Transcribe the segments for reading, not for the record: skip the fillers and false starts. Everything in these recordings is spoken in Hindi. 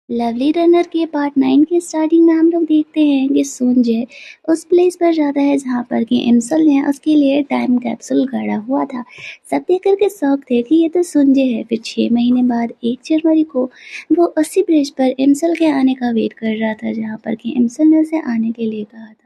लवली रनर के पार्ट 9 की स्टार्टिंग में हम लोग देखते हैं कि संजय उस प्लेस पर जाता है जहाँ पर कि एम्सल ने उसके लिए टाइम कैप्सूल गड़ा हुआ था। सब देख करके शौक थे कि ये तो संजय है। फिर 6 महीने बाद 1 जनवरी को वो उसी ब्रिज पर एम्सल के आने का वेट कर रहा था जहाँ पर कि एम्सल ने उसे आने के लिए कहा था।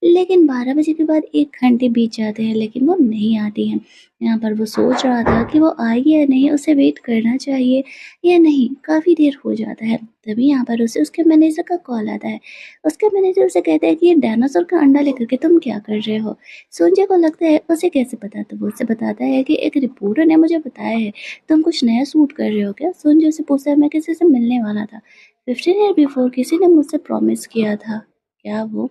लेकिन 12 बजे के बाद 1 घंटे बीत जाते हैं लेकिन वो नहीं आती है। यहाँ पर वो सोच रहा था कि वो आएगी या नहीं, उसे वेट करना चाहिए या नहीं। काफ़ी देर हो जाता है, तभी यहाँ पर उसे उसके मैनेजर का कॉल आता है। उसके मैनेजर उसे कहता है कि ये डायनासोर का अंडा लेकर के तुम क्या कर रहे हो। संजय को लगता है उसे कैसे पता, तो वो उसे बताता है कि एक रिपोर्टर ने मुझे बताया है तुम कुछ नया शूट कर रहे हो क्या। संजय उसे पूछता है मैं किसी से मिलने वाला था 15 ईयर बिफोर, किसी ने मुझसे प्रॉमिस किया था, क्या वो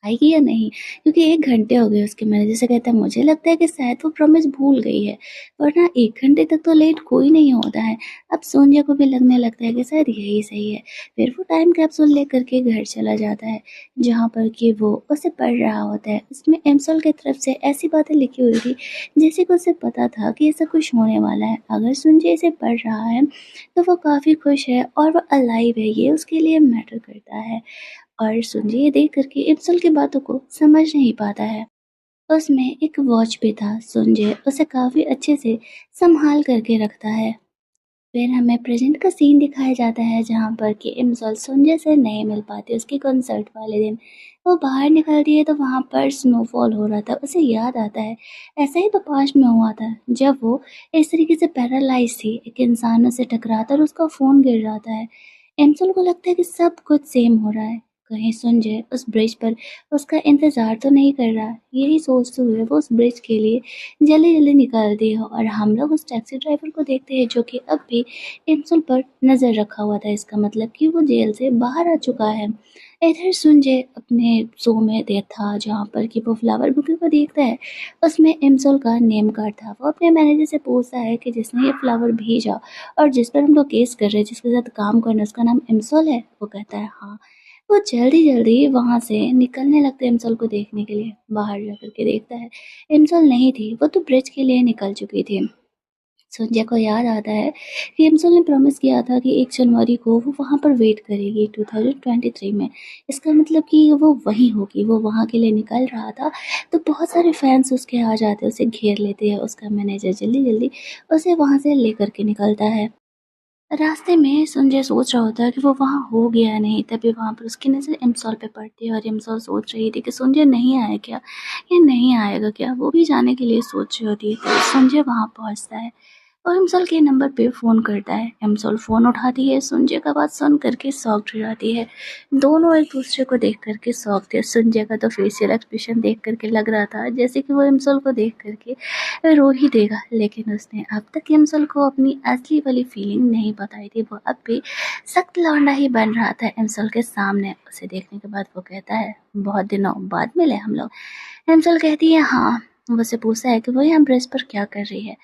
आएगी या नहीं, क्योंकि 1 घंटे हो गए। उसके मैनेजर से कहता है मुझे लगता है कि शायद वो प्रॉमिस भूल गई है, वरना 1 घंटे तक तो लेट कोई नहीं होता है। अब सोनिया को भी लगने लगता है कि शायद यही सही है। फिर वो टाइम कैप्सूल लेकर के घर चला जाता है जहाँ पर कि वो उसे पढ़ रहा होता है। उसमें एमसल की तरफ से ऐसी बातें लिखी हुई थी जैसे कि उसे पता था कि ऐसा कुछ होने वाला है। अगर संजय इसे पढ़ रहा है तो वो काफ़ी खुश है और वो अलाइव है, ये उसके लिए मैटर करता है। और सुनिए देख करके इप्सल की बातों को समझ नहीं पाता है। उसमें एक वॉच भी था। सुंजय उसे काफी अच्छे से संभाल करके रखता है। फिर हमें प्रेजेंट का सीन दिखाया जाता है जहाँ पर कि इम्सॉल सुंजय से नहीं मिल पाती। उसके कंसर्ट वाले दिन वो बाहर निकलती है तो वहाँ पर स्नोफॉल हो रहा था। उसे याद आता है ऐसा ही तो पास्ट में हुआ था जब वो इस तरीके से पैरालाइज थी, एक इंसान उसे टकराता और उसका फोन गिर जाता है। इम्सॉल को लगता है कि सब कुछ सेम हो रहा है, कहीं संजय उस ब्रिज पर उसका इंतजार तो नहीं कर रहा। यही सोचते हुए वो उस ब्रिज के लिए जल्दी जल्दी निकलती है और हम लोग उस टैक्सी ड्राइवर को देखते हैं जो कि अब भी इंसुल पर नजर रखा हुआ था। इसका मतलब कि वो जेल से बाहर आ चुका है। इधर संजय अपने शो में दे था जहाँ पर कि वो फ्लावर बुके को देखता है। उसमें इम्सोल का नेम कार्ड था। वो अपने मैनेजर से पूछता है कि जिसने ये फ्लावर भेजा और जिस पर हम लोग केस कर रहे हैं, जिसके साथ काम करना, उसका नाम इम्सोल है। वो कहता है हाँ। वो जल्दी-जल्दी वहाँ से निकलने लगता है इम्सोल को देखने के लिए। बाहर जाकर के देखता है इम्सोल नहीं थी, वो तो ब्रिज के लिए निकल चुकी थी। संजय को याद आता है कि इम्सोल ने प्रॉमिस किया था कि 1 जनवरी को वो वहाँ पर वेट करेगी 2023 में। इसका मतलब कि वो वहीं होगी। वो वहाँ के लिए निकल रहा था तो बहुत सारे फैंस उसके आ जाते हैं, उसे घेर लेते हैं। उसका मैनेजर जल्दी-जल्दी उसे वहाँ से लेकर के निकलता है। रास्ते में संजय सोच रहा होता है कि वो वहाँ हो गया नहीं, तभी वहाँ पर उसकी नज़र इम्सॉल पे पड़ती है और इम्सॉल सोच रही थी कि संजय नहीं आया क्या, या नहीं आएगा क्या। वो भी जाने के लिए सोच रही होती है। तो संजय वहाँ पहुँचता है और इम्सॉल के नंबर पे फ़ोन करता है। इम्सॉल फ़ोन उठाती है, संजय का बात सुन करके शॉक्ड हो जाती है। दोनों एक दूसरे को देख करके शॉक थे। संजय का तो फेशियल एक्सप्रेशन देख करके लग रहा था जैसे कि वो इम्सॉल को देख करके रो ही देगा, लेकिन उसने अब तक इम्सॉल को अपनी असली वाली फीलिंग नहीं बताई थी। वो अब भी सख्त लौंडा ही बन रहा था इम्सॉल के सामने। उसे देखने के बाद वो कहता है बहुत दिनों बाद मिले हम लोग। इम्सॉल कहती है हाँ। वो उससे पूछता है कि वो यहाँ ब्रिज पर क्या कर रही है।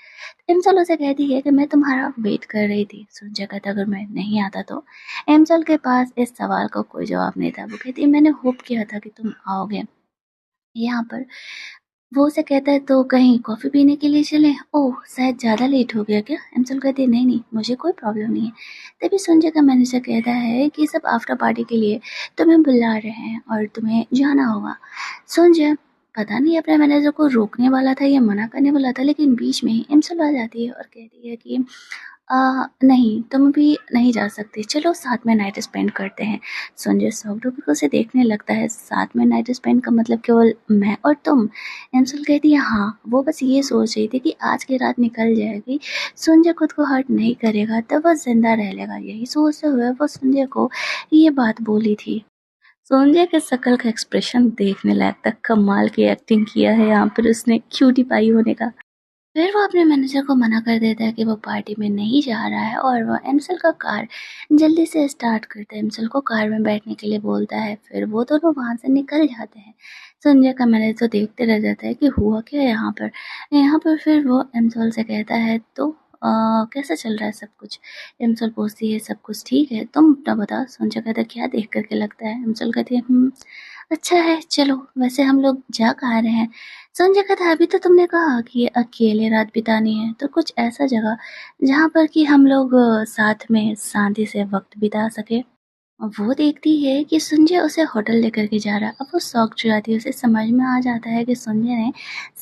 इम्सॉल उसे कहती है कि मैं तुम्हारा वेट कर रही थी। संजय कहता अगर मैं नहीं आता तो। इम्सॉल के पास इस सवाल का कोई जवाब नहीं था। वो कहती है मैंने होप किया था कि तुम आओगे यहाँ पर। वो उसे कहता है तो कहीं कॉफ़ी पीने के लिए चलें? ओह! शायद ज़्यादा लेट हो गया क्या? एम्सल कहती है नहीं, मुझे कोई प्रॉब्लम नहीं है। तभी संजय का मैनेजर कहता है कि सब आफ्टर पार्टी के लिए तुम्हें बुला रहे हैं और तुम्हें जाना होगा। संजय पता नहीं अपने मैनेजर को रोकने वाला था या मना करने वाला था, लेकिन बीच में ही एम्सल आ जाती है और कहती है कि नहीं, तुम भी नहीं जा सकती, चलो साथ में नाइट स्पेंड करते हैं। संजय शॉक्ड होकर उसे देखने लगता है। साथ में नाइट स्पेंड का मतलब केवल मैं और तुम? एंसल कहती है हाँ। वो बस ये सोच रही थी कि आज की रात निकल जाएगी, संजय खुद को हर्ट नहीं करेगा तब वह जिंदा रह लेगा। यही सोचते हुए वो संजय को ये बात बोली थी। संजय के शक्ल का एक्सप्रेशन देखने लायक था। कमाल की एक्टिंग किया है यहाँ पर उसने क्यूटी पाई होने का। फिर वो अपने मैनेजर को मना कर देता है कि वो पार्टी में नहीं जा रहा है और वो एमसल का कार जल्दी से स्टार्ट करता है। एमसल को कार में बैठने के लिए बोलता है। फिर वो दोनों वहाँ से निकल जाते हैं। संजय का मैनेजर तो देखते रह जाता है कि हुआ क्या यहाँ पर। फिर वो एमसल से कहता है तो कैसा चल रहा है सब कुछ। एमसल पूछती है सब कुछ ठीक है, तुम अपना बताओ। संजय कहता है क्या देख करके लगता है। एमसल कहती है अच्छा है, चलो वैसे हम लोग जा कहाँ रहे हैं? संजय कहता है अभी तो तुमने कहा कि अकेले रात बितानी है, तो कुछ ऐसा जगह जहाँ पर कि हम लोग साथ में शांति से वक्त बिता सके। वो देखती है कि संजय उसे होटल लेकर के जा रहा है। अब वो शॉक हो जाती है, उसे समझ में आ जाता है कि संजय ने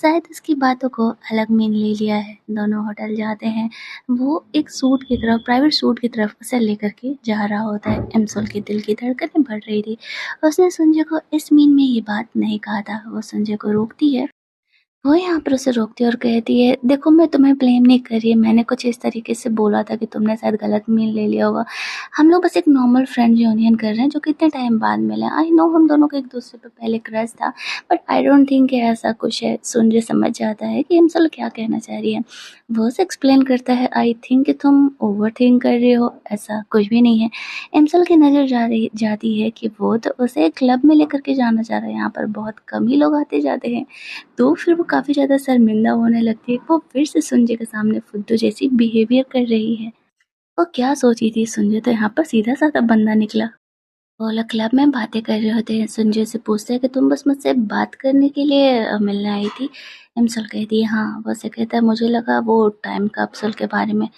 शायद उसकी बातों को अलग मीन ले लिया है। दोनों होटल जाते हैं। वो एक सूट की तरफ, प्राइवेट सूट की तरफ उसे लेकर के जा रहा होता है। एमसोल के दिल की धड़कनें बढ़ रही थी। उसने संजय को इस मीन में ये बात नहीं कहा था। वो संजय को रोकती है। वो यहाँ पर उसे रोकती है और कहती है, देखो मैं तुम्हें ब्लेम नहीं कर रही, मैंने कुछ इस तरीके से बोला था कि तुमने शायद गलत मीन ले लिया होगा। हम लोग बस एक नॉर्मल फ्रेंड यूनियन कर रहे हैं जो कितने टाइम बाद मिले। आई नो हम दोनों को एक दूसरे पे पहले क्रश था, बट आई डोंट थिंक कि ऐसा कुछ है। सुन समझ जाता है कि हिमसल क्या कहना चाह रही है। वो उसे एक्सप्लेन करता है, आई थिंक कि तुम ओवर थिंक कर रही हो, ऐसा कुछ भी नहीं है। एमसल की नज़र जाती है कि वो तो उसे क्लब में लेकर के जाना चाह रहा है, यहाँ पर बहुत कम ही लोग आते जाते हैं। तो फिर वो काफ़ी ज़्यादा शर्मिंदा होने लगती है। वो फिर से संजय के सामने फुद्दू जैसी बिहेवियर कर रही है। वो क्या सोची थी, संजय तो यहाँ पर सीधा साधा बंदा निकला। वो लोग क्लब में बातें कर रहे होते हैं। संजय से पूछते हैं कि तुम बस मुझसे बात करने के लिए मिलने आई थी। एमसल कहती है हाँ। वो से कहता है मुझे लगा वो टाइम कैप्सूल के बारे में।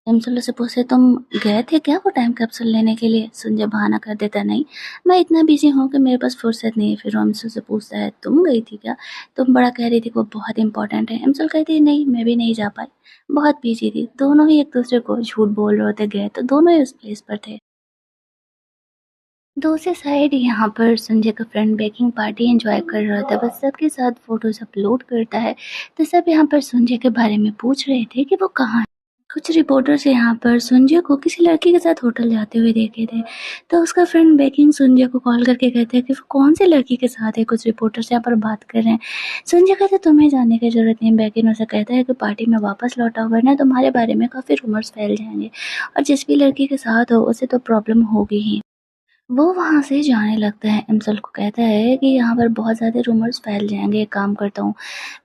एमसल से पूछे तुम गए थे क्या वो टाइम कैप्सूल लेने के लिए? संजय बहाना कर देता नहीं, मैं इतना बिजी हूँ कि मेरे पास फुर्सत नहीं है। फिर वो एमसल से पूछता है तुम गई थी क्या? तुम बड़ा कह रही थी वो बहुत इंपॉर्टेंट है। एमसल कहती है नहीं, मैं भी नहीं जा पाई, बहुत बिजी थी। दोनों ही एक दूसरे को झूठ बोल रहे होते, गए तो दोनों ही उस प्लेस पर थे। दूसरी साइड यहाँ पर संजय का फ्रेंड बेकिंग पार्टी एंजॉय कर रहा था, बस सबके साथ फोटोज अपलोड करता है। तो सब यहाँ पर संजय के बारे में पूछ रहे थे कि वो कहाँ है। कुछ रिपोर्टर्स यहाँ पर संजय को किसी लड़की के साथ होटल जाते हुए देखे थे। तो उसका फ्रेंड बेकिंग संजय को कॉल करके कहते हैं कि वो कौन से लड़की के साथ है। कुछ रिपोर्टर्स यहाँ पर बात कर रहे हैं। संजय कहते तुम्हें जानने की जरूरत नहीं। बेकिंग उसे कहता है कि पार्टी में वापस लौटा हुआ है ना, तुम्हारे बारे में काफी रूमर्स फैल जाएंगे, और जिस भी लड़की के साथ हो उसे तो प्रॉब्लम होगी ही। वो वहाँ से जाने लगता है। एमसल को कहता है कि यहाँ पर बहुत ज़्यादा रूमर्स फैल जाएंगे, एक काम करता हूँ,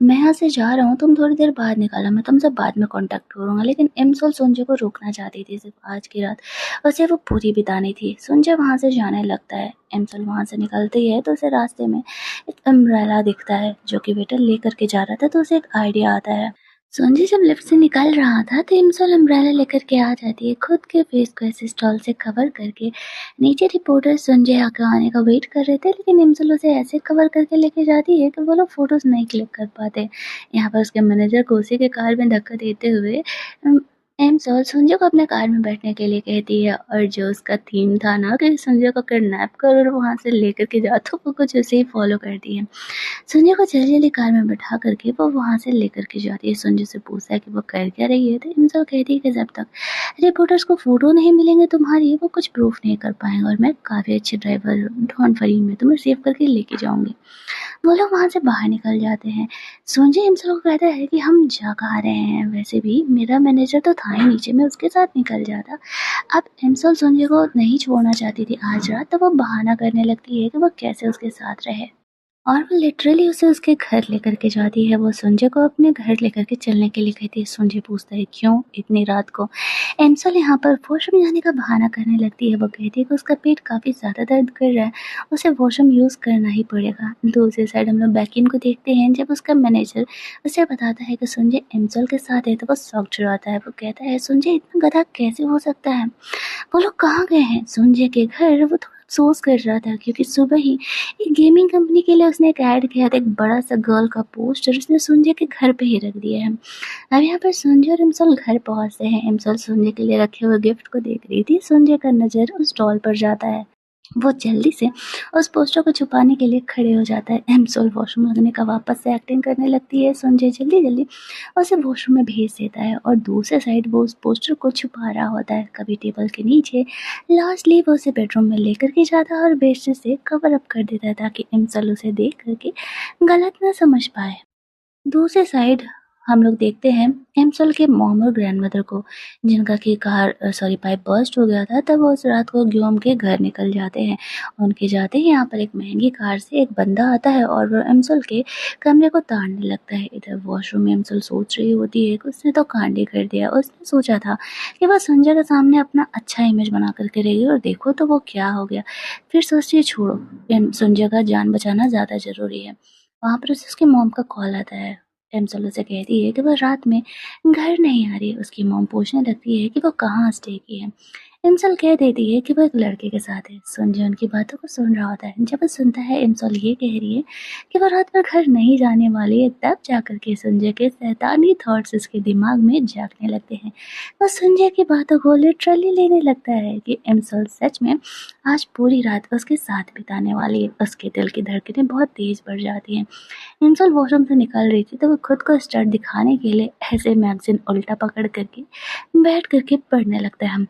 मैं यहाँ से जा रहा हूँ, तुम थोड़ी देर बाद निकालो, मैं तुमसे बाद में कांटेक्ट करूँगा। लेकिन एमसल संजय को रोकना चाहती थी, सिर्फ आज की रात उसे वो पूरी बितानी थी। संजय वहाँ से जाने लगता है। एमसल वहाँ से निकलती है तो उसे रास्ते में एक अम्ब्रेला दिखता है जो कि वेटर लेकर के जा रहा था। तो उसे एक आइडिया आता है। संजय जब लिफ्ट से निकल रहा था तो इमसल अम्ब्रेला लेकर के आ जाती है, खुद के फेस को ऐसे स्टॉल से कवर करके। नीचे रिपोर्टर संजय आके आने का वेट कर रहे थे, लेकिन इमसल उसे ऐसे कवर करके लेके जाती है कि वो लोग फोटोज नहीं क्लिक कर पाते। यहाँ पर उसके मैनेजर को उसी के कार में धक्का देते हुए इमसल संजय को अपने कार में बैठने के लिए कहती है। और जो उसका थीम था ना कि संजय को किडनैप कर और वहाँ से लेकर के जा, तो वो कुछ उसे ही फॉलो करती है। संजय को जल्दी-जल्दी कार में बैठा करके वो वहाँ से लेकर के जाती है। संजय से पूछता है कि वो कर क्या रही है, तो इमसल कहती है कि जब तक रिपोर्टर्स को फोटो नहीं मिलेंगे तुम्हारी, वो कुछ प्रूफ नहीं कर पाएंगे, और मैं काफ़ी अच्छे ड्राइवर हूँ, डोंट वरी, मैं तुम्हें सेव करके लेके जाऊंगी। वो लोग वहाँ से बाहर निकल जाते हैं। संजय इमसल को कहता है कि हम जा कहाँ रहे हैं, वैसे भी मेरा मैनेजर तो था ही नीचे, मैं उसके साथ निकल जाता। अब इमसल संजय को नहीं छोड़ना चाहती थी आज रात, तो वो बहाना करने लगती है कि वो कैसे उसके साथ रहे, और वो लिटरली उसे उसके घर लेकर के जाती है। वो संजय को अपने घर लेकर के चलने के लिए कहती है। संजय पूछता है क्यों इतनी रात को? एमसल यहाँ पर वॉशरूम जाने का बहाना करने लगती है। वो कहती है कि उसका पेट काफ़ी ज़्यादा दर्द कर रहा है, उसे वॉशरूम यूज़ करना ही पड़ेगा। दूसरी साइड हम लोग बैकिन को देखते हैं। जब उसका मैनेजर उसे बताता है कि संजय एमसल के साथ है तो वो शॉक्ड हो जाता है। वो कहता है संजय इतना गधा कैसे हो सकता है? वो लोग कहाँ गए हैं? संजय के घर। वो थोड़ा अफसोस कर रहा था क्योंकि सुबह ही एक गेमिंग कंपनी के लिए उसने एक ऐड किया था, एक बड़ा सा गर्ल का पोस्टर उसने संजय के घर पे ही रख दिया है। अब यहाँ पर संजय और इमसल घर पहुंचते हैं। इमसल संजय के लिए रखे हुए गिफ्ट को देख रही थी। संजय का नजर उस डॉल पर जाता है। वो जल्दी से उस पोस्टर को छुपाने के लिए खड़े हो जाता है। एमसोल वॉशरूम लगने का वापस से एक्टिंग करने लगती है। संजय जल्दी जल्दी उसे वॉशरूम में भेज देता है, और दूसरे साइड वो उस पोस्टर को छुपा रहा होता है कभी टेबल के नीचे। लास्टली वो उसे बेडरूम में लेकर के जाता है और बेडशीट से कवर अप कर देता है ताकि एमसल उसे देख करके गलत ना समझ पाए। दूसरे साइड हम लोग देखते हैं एमसल के मॉम और ग्रैंडमदर को, जिनका कि पाइप बर्स्ट हो गया था। तब वो उस रात को ग्योम के घर निकल जाते हैं। उनके जाते ही यहाँ पर एक महंगी कार से एक बंदा आता है और वो एमसल के कमरे को ताड़ने लगता है। इधर वॉशरूम में एमसल सोच रही होती है कि उसने तो कांड ही कर दिया। उसने सोचा था कि वह संजय के सामने अपना अच्छा इमेज बना करके रहेगी, और देखो तो वो क्या हो गया। फिर सोचती है छोड़ो, संजय का जान बचाना ज़्यादा ज़रूरी है। वहाँ पर उसके मॉम का कॉल आता है। एमसल उसे कहती है कि वह रात में घर नहीं आ रही है। उसकी मॉम पूछने लगती है कि वो कहाँ स्टे की है। इमसल कह देती है कि वो एक लड़के के साथ है। संजय उनकी बातों को सुन रहा होता है। जब वो सुनता है इमसल ये कह रही है कि वो रात भर घर नहीं जाने वाली है, तब जाकर के संजय के शैतानी थॉट्स उसके दिमाग में जागने लगते हैं। वो संजय की बातों को लिटरली लेने लगता है कि इमसल सच में आज पूरी रात उसके साथ बिताने वाली है। उसके दिल की धड़कनें बहुत तेज बढ़ जाती हैं। इमसल वॉशरूम से निकल रही थी तो वो खुद को स्टड दिखाने के लिए ऐसे मैगजीन उल्टा पकड़ करके बैठ करके पढ़ने लगता है।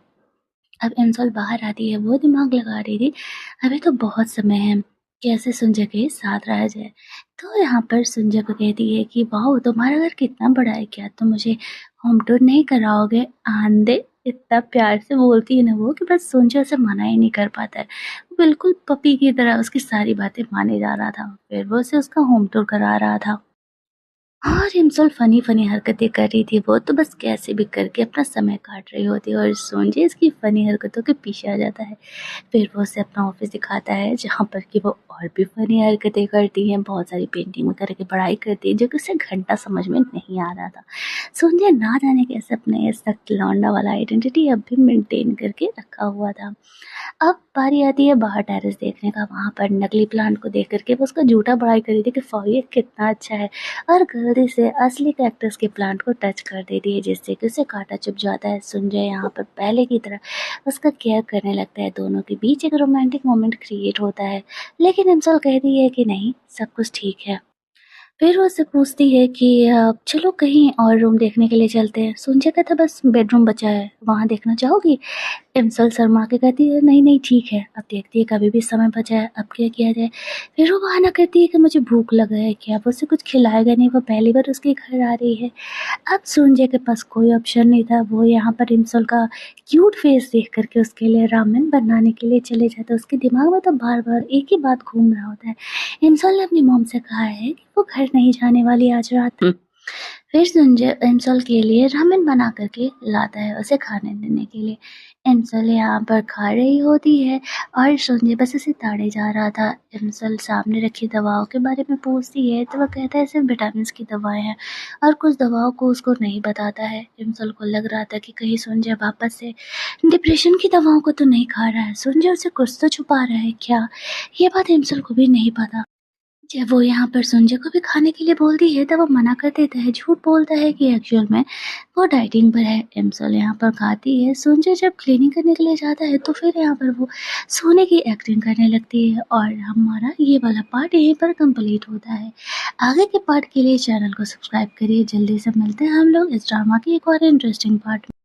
अब इंसॉल बाहर आती है, वो दिमाग लगा रही थी अभी तो बहुत समय है, कैसे संजय के साथ रहा जाए। तो यहाँ पर संजय को कहती है कि वाह तुम्हारा घर कितना बड़ा है, क्या तुम मुझे होम टूर नहीं कराओगे? आंधे इतना प्यार से बोलती है ना वो कि बस संजय उसे मना ही नहीं कर पाता है। बिल्कुल पपी की तरह उसकी सारी बातें माने जा रहा था। फिर वो उसे उसका होम टूर करा रहा था। और हिमसल फनी हरकतें कर रही थी। वो तो बस कैसे भी करके अपना समय काट रही होती है और सोनजी इसकी फनी हरकतों के पीछे आ जाता है। फिर वो उसे अपना ऑफिस दिखाता है जहाँ पर कि वो और भी फनी हरकतें करती हैं, बहुत सारी पेंटिंग वगैरह की पढ़ाई करती है जो कि उसे घंटा समझ में नहीं आ रहा था। सोनिया ना जाने कैसे अपने ये सख्त लौंडा वाला आइडेंटिटी अब भी मेंटेन करके रखा हुआ था। अब बारी आती है बाहर टेरेस देखने का। वहाँ पर नकली प्लांट को देख करके वो उसका झूठा बड़ाई कर रही थी कि ये कितना अच्छा है, और गलती से असली कैक्टस के प्लांट को टच कर देती है जिससे कि उसे कांटा चुभ जाता है। संजय यहाँ पर पहले की तरह उसका केयर करने लगता है। दोनों के बीच एक रोमांटिक मोमेंट क्रिएट होता है, लेकिन इमसल कहती है कि नहीं, सब कुछ ठीक है। फिर वो उससे पूछती है कि चलो कहीं और रूम देखने के लिए चलते हैं। संजय कहता बस बेडरूम बचा है, वहाँ देखना चाहोगी? इमसल शर्मा के कहती है नहीं नहीं ठीक है, अब देखती है कभी भी समय बचा है, अब क्या किया जाए। फिर वो बहाना करती है कि मुझे भूख लगा है, क्या वो उसे कुछ खिलाएगा नहीं, वो पहली बार उसके घर आ रही है। अब संजय के पास कोई ऑप्शन नहीं था। वो यहाँ पर इमसल का क्यूट फेस देख करके उसके लिए रामेन बनाने के लिए चले जाते। उसके दिमाग में तो बार बार एक ही बात घूम रहा होता है। इमसल ने अपनी मॉम से कहा है कि वो घर नहीं जाने वाली आज रात। फिर संजय इंसल के लिए रामेन बना करके लाता है उसे खाने देने के लिए। इंसल यहाँ पर खा रही होती है और संजय बस उसे ताड़े जा रहा था। इंसल सामने रखी दवाओं के बारे में पूछती है तो वह कहता है सिर्फ विटामिन की दवाएं हैं, और कुछ दवाओं को उसको नहीं बताता है। इंसल को लग रहा था कि कहीं संजय वापस से डिप्रेशन की दवाओं को तो नहीं खा रहा है, संजय उसे कुछ तो छुपा रहा है क्या, ये बात इंसल को भी नहीं पता। जब वो यहाँ पर संजय को भी खाने के लिए बोलती है तब वो मना कर देता है, झूठ बोलता है कि एक्चुअल में वो डाइटिंग पर है। इमसल यहाँ पर खाती है। संजय जब क्लीनिंग करने के लिए जाता है तो फिर यहाँ पर वो सोने की एक्टिंग करने लगती है, और हमारा ये वाला पार्ट यहीं पर कंप्लीट होता है। आगे के पार्ट के लिए चैनल को सब्सक्राइब करिए। जल्दी से मिलते हैं हम लोग इस ड्रामा की एक और इंटरेस्टिंग पार्ट में।